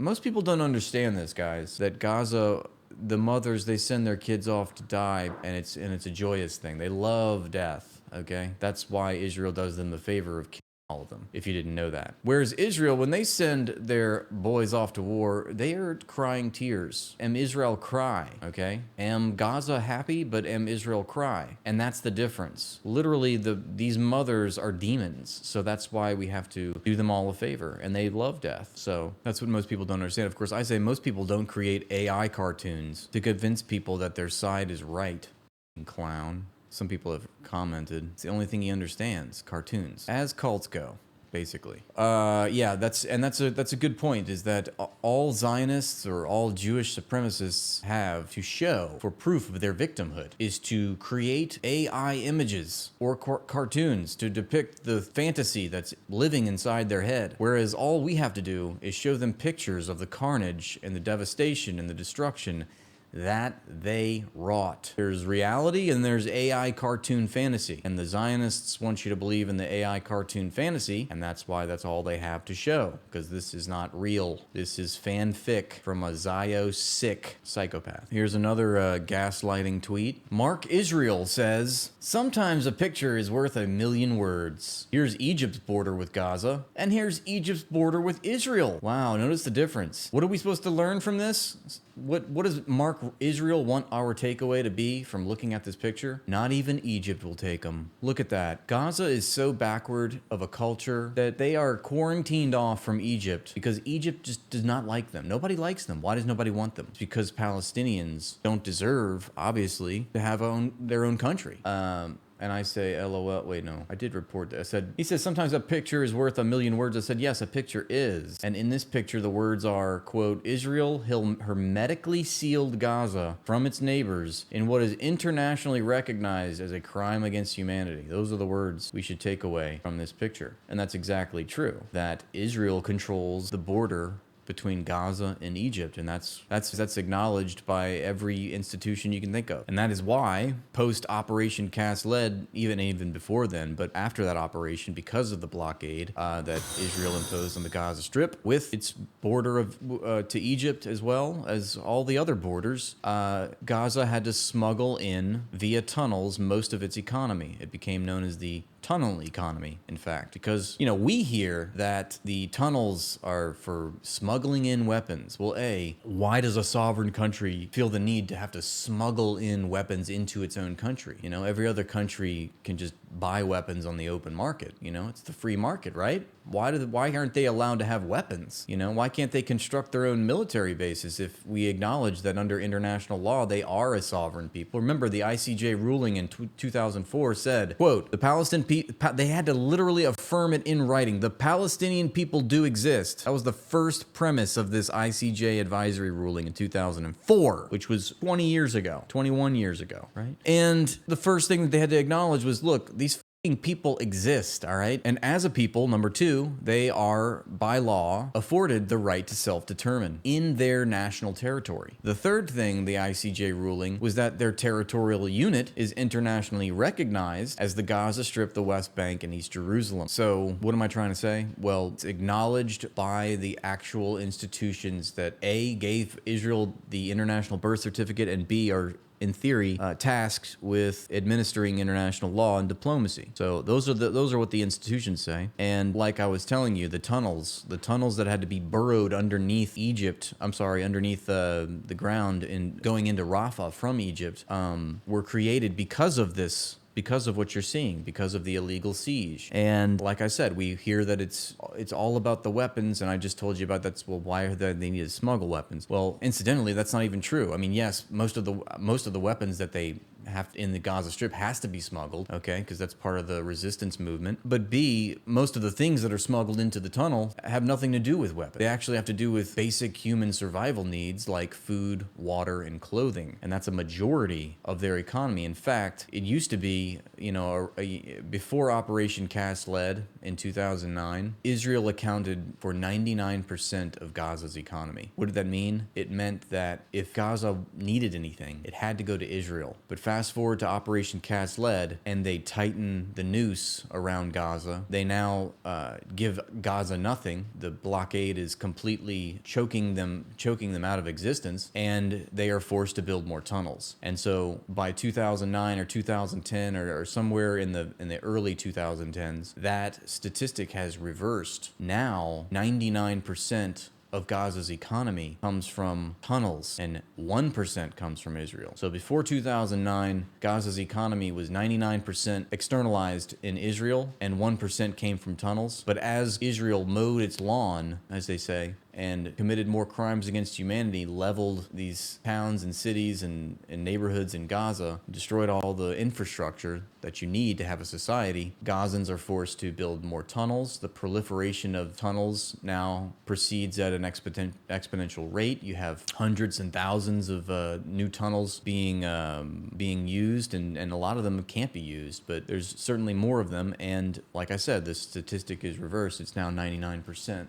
Most people don't understand this, guys, that Gaza, the mothers, they send their kids off to die, and it's a joyous thing. They love death, okay? That's why Israel does them the favor of killing all of them, if you didn't know that. Whereas Israel, when they send their boys off to war, they are crying tears. Am Israel cry, okay? Am Gaza happy, but am Israel cry? And that's the difference. Literally, these mothers are demons, so that's why we have to do them all a favor, and they love death. So that's what most people don't understand. Of course, I say most people don't create AI cartoons to convince people that their side is right. Clown. Some people have commented. It's the only thing he understands, cartoons. As cults go, basically. Yeah, that's a good point, is that all Zionists or all Jewish supremacists have to show for proof of their victimhood is to create AI images or cartoons to depict the fantasy that's living inside their head. Whereas all we have to do is show them pictures of the carnage and the devastation and the destruction that they wrought. There's reality and there's AI cartoon fantasy. And the Zionists want you to believe in the AI cartoon fantasy, and that's why that's all they have to show, because this is not real. This is fanfic from a Zio-sick psychopath. Here's another gaslighting tweet. Mark Israel says, sometimes a picture is worth 1,000,000 words. Here's Egypt's border with Gaza, and here's Egypt's border with Israel. Wow, notice the difference. What are we supposed to learn from this? What does Mark Israel want our takeaway to be from looking at this picture? Not even Egypt will take them. Look at that. Gaza is so backward of a culture that they are quarantined off from Egypt because Egypt just does not like them. Nobody likes them. Why does nobody want them? It's because Palestinians don't deserve, obviously, to have their own country. And I say, LOL, wait, no, I did report that. I said, he says, sometimes a picture is worth 1,000,000 words. I said, yes, a picture is. And in this picture, the words are, quote, Israel hermetically sealed Gaza from its neighbors in what is internationally recognized as a crime against humanity. Those are the words we should take away from this picture. And that's exactly true, that Israel controls the border between Gaza and Egypt, and that's acknowledged by every institution you can think of. And that is why post Operation Cast Lead, even before then, but after that operation, because of the blockade that Israel imposed on the Gaza Strip, with its border to Egypt as well as all the other borders, Gaza had to smuggle in via tunnels most of its economy. It became known as the tunnel economy, in fact, because, we hear that the tunnels are for smuggling in weapons. Well, why does a sovereign country feel the need to have to smuggle in weapons into its own country? Every other country can just buy weapons on the open market. It's the free market, right? Why aren't they allowed to have weapons? Why can't they construct their own military bases if we acknowledge that under international law they are a sovereign people? Remember, the ICJ ruling in 2004 said, quote, they had to literally affirm it in writing. The Palestinian people do exist. That was the first premise of this ICJ advisory ruling in 2004, which was 21 years ago, right? And the first thing that they had to acknowledge was, look, these people exist, all right? And as a people, number two, they are, by law, afforded the right to self-determine in their national territory. The third thing, the ICJ ruling, was that their territorial unit is internationally recognized as the Gaza Strip, the West Bank, and East Jerusalem. So what am I trying to say? Well, it's acknowledged by the actual institutions that A, gave Israel the international birth certificate, and B, are in theory, tasked with administering international law and diplomacy. So those are what the institutions say. And like I was telling you, the tunnels that had to be burrowed underneath underneath the ground and going into Rafah from Egypt, were created because of this. Because of what you're seeing, because of the illegal siege. And like I said, we hear that it's all about the weapons, and I just told you about that's, well, why they need to smuggle weapons? Well, incidentally, that's not even true. I mean, yes, most of the weapons that they have in the Gaza Strip has to be smuggled, okay, because that's part of the resistance movement. But B, most of the things that are smuggled into the tunnel have nothing to do with weapons. They actually have to do with basic human survival needs like food, water, and clothing. And that's a majority of their economy. In fact, it used to be, before Operation Cast Lead in 2009, Israel accounted for 99% of Gaza's economy. What did that mean? It meant that if Gaza needed anything, it had to go to Israel. But Fast forward to Operation Cast Lead, and they tighten the noose around Gaza. They now give Gaza nothing. The blockade is completely choking them out of existence, and they are forced to build more tunnels. And so by 2009 or 2010 or somewhere in the early 2010s, that statistic has reversed. Now 99% of Gaza's economy comes from tunnels and 1% comes from Israel. So before 2009, Gaza's economy was 99% externalized in Israel and 1% came from tunnels. But as Israel mowed its lawn, as they say, and committed more crimes against humanity, leveled these towns and cities and neighborhoods in Gaza, destroyed all the infrastructure that you need to have a society, Gazans are forced to build more tunnels. The proliferation of tunnels now proceeds at an exponential rate. You have hundreds and thousands of new tunnels being used, and a lot of them can't be used, but there's certainly more of them. And like I said, the statistic is reversed. It's now 99%.